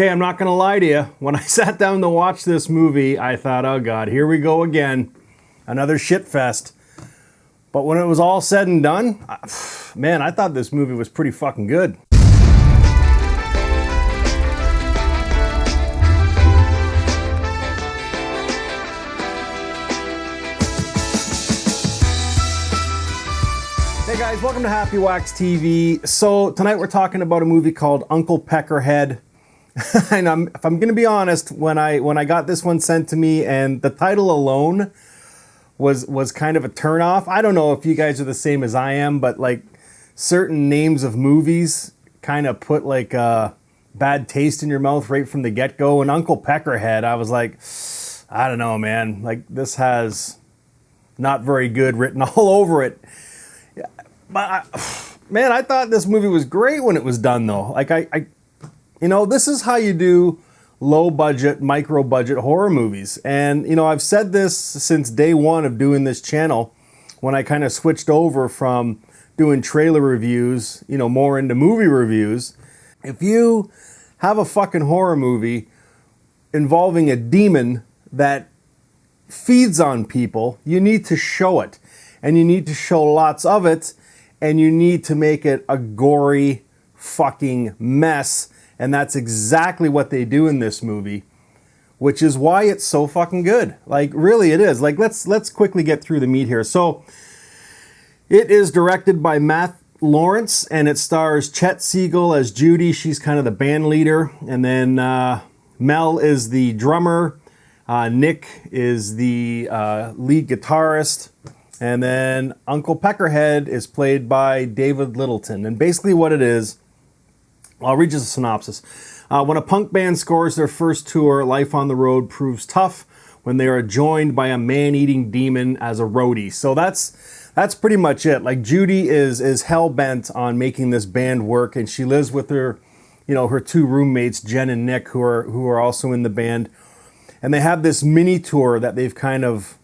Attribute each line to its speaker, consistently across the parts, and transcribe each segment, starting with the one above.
Speaker 1: Okay, I'm not gonna lie to you. When I sat down to watch this movie, I thought, oh God, here we go again. Another shit fest. But when it was all said and done, man, I thought this movie was pretty fucking good. Hey guys, welcome to Happywax TV. So tonight we're talking about a movie called Uncle PeackerHead. And if I'm gonna be honest, when I got this one sent to me and the title alone was kind of a turnoff. I don't know if you guys are the same as I am, but like certain names of movies kind of put like a bad taste in your mouth right from the get-go. And Uncle PeackerHead, I was like, I don't know, man. Like this has not very good written all over it. But man, I thought this movie was great when it was done though. Like you know, this is how you do low budget, micro budget horror movies. And you know, I've said this since day one of doing this channel when I kind of switched over from doing trailer reviews, you know, more into movie reviews. If you have a fucking horror movie involving a demon that feeds on people, you need to show it. And you need to show lots of it. And you need to make it a gory fucking mess. And that's exactly what they do in this movie, which is why it's so fucking good. Like, really it is. Like, let's quickly get through the meat here. So, it is directed by Matt Lawrence, and it stars Chet Siegel as Judy. She's kind of the band leader. And then Mel is the drummer. Nick is the lead guitarist. And then Uncle PeackerHead is played by David Littleton. And basically what it is, I'll read you the synopsis. When a punk band scores their first tour, life on the road proves tough when they are joined by a man-eating demon as a roadie. So that's pretty much it. Like Judy is hell-bent on making this band work, and she lives with her, you know, her two roommates, Jen and Nick, who are also in the band. And they have this mini tour that they've kind of,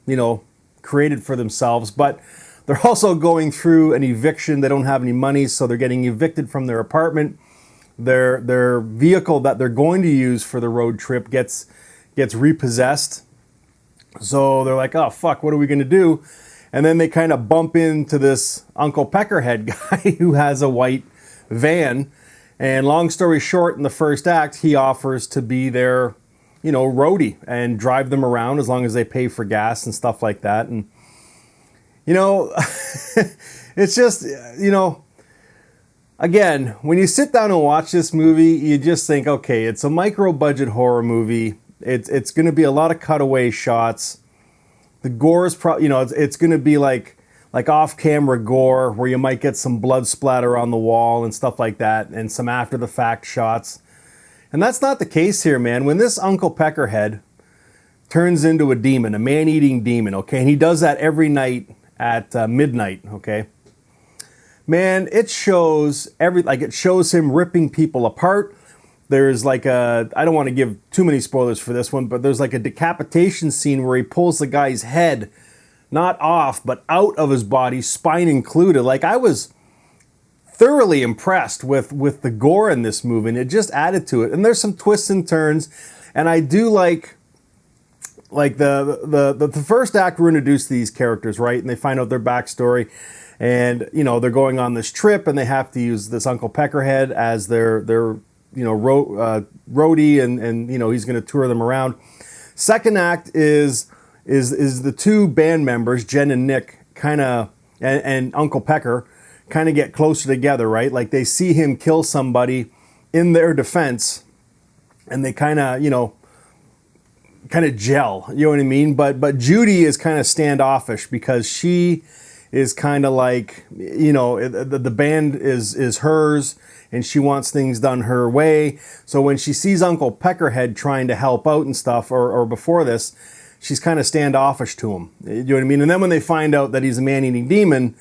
Speaker 1: you know, created for themselves, but they're also going through an eviction. They don't have any money, so they're getting evicted from their apartment. Their vehicle that they're going to use for the road trip gets repossessed. So they're like, oh fuck, what are we gonna do? And then they kind of bump into this Uncle PeackerHead guy who has a white van. And long story short, in the first act, he offers to be their, you know, roadie and drive them around as long as they pay for gas and stuff like that. And, you know, it's just, you know, again, when you sit down and watch this movie, you just think, okay, it's a micro budget horror movie. It's going to be a lot of cutaway shots. The gore is probably, you know, it's going to be like off-camera gore where you might get some blood splatter on the wall and stuff like that and some after-the-fact shots. And that's not the case here, man. When this Uncle PeackerHead turns into a demon, a man-eating demon, okay, and he does that every night at midnight, okay, man, it shows it shows him ripping people apart. There's like I don't want to give too many spoilers for this one, but there's like a decapitation scene where he pulls the guy's head, not off, but out of his body, spine included. Like, I was thoroughly impressed with the gore in this movie, and it just added to it. And there's some twists and turns, and I do like the first act, we're introduced to these characters, right? And they find out their backstory, and you know, they're going on this trip, and they have to use this Uncle PeackerHead as their you know, roadie, and you know, he's going to tour them around. Second act is the two band members, Jen and Nick, kind of, and Uncle Pecker, kind of get closer together, right? Like they see him kill somebody in their defense, and they kind of, you know, kind of gel, you know what I mean? But Judy is kind of standoffish because she is kind of like, you know, the band is hers, and she wants things done her way. So when she sees Uncle PeackerHead trying to help out and stuff, or before this, she's kind of standoffish to him, you know what I mean? And then when they find out that he's a man-eating demon,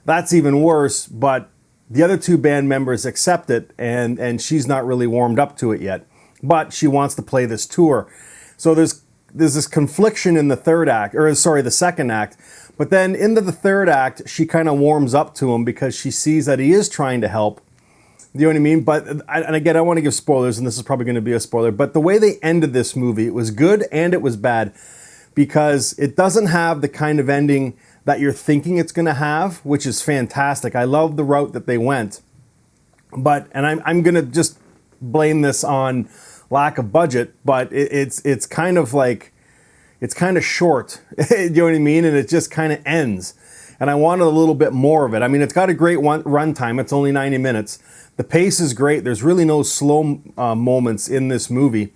Speaker 1: that's even worse, but the other two band members accept it, and she's not really warmed up to it yet. But she wants to play this tour. So there's this confliction in the the second act. But then into the third act, she kind of warms up to him because she sees that he is trying to help You know what I mean? But, and again, I don't want to give spoilers, and this is probably going to be a spoiler, but the way they ended this movie, it was good and it was bad, because it doesn't have the kind of ending that you're thinking it's going to have, which is fantastic. I love the route that they went. But, and I'm going to just blame this on lack of budget, but it's kind of like, it's kind of short, you know what I mean? And it just kind of ends. And I wanted a little bit more of it. I mean, it's got a great run time. It's only 90 minutes. The pace is great. There's really no slow moments in this movie.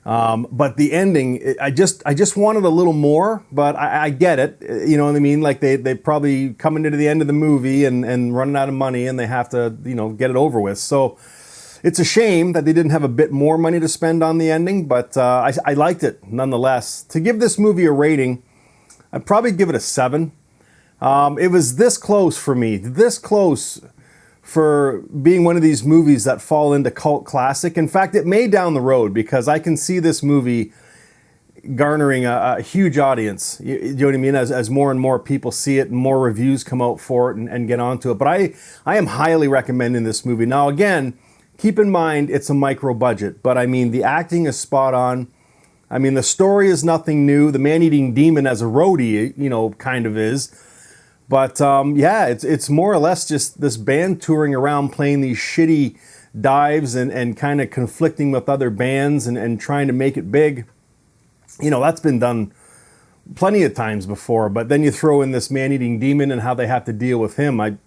Speaker 1: But the ending, I just wanted a little more, but I get it. You know what I mean? Like they probably coming to the end of the movie and running out of money, and they have to, you know, get it over with. So it's a shame that they didn't have a bit more money to spend on the ending, but I liked it nonetheless. To give this movie a rating, I'd probably give it a 7. It was this close for me, this close for being one of these movies that fall into cult classic. In fact, it may down the road, because I can see this movie garnering a huge audience. You know what I mean? As more and more people see it and more reviews come out for it and get onto it. But I am highly recommending this movie. Now, again, keep in mind, it's a micro budget, but I mean, the acting is spot on. I mean, the story is nothing new. The man-eating demon as a roadie, you know, kind of is. But yeah, it's more or less just this band touring around playing these shitty dives and kind of conflicting with other bands and trying to make it big. You know, that's been done plenty of times before, but then you throw in this man-eating demon and how they have to deal with him. I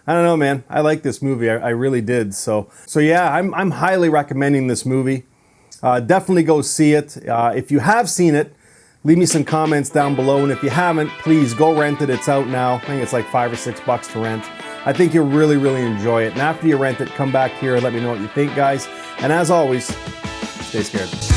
Speaker 1: don't know, man. I like this movie. I really did. So yeah, I'm highly recommending this movie. Definitely go see it. If you have seen it, leave me some comments down below. And if you haven't, please go rent it. It's out now. I think it's like $5 or $6 to rent. I think you'll really, really enjoy it. And after you rent it, come back here and let me know what you think, guys. And as always, stay scared.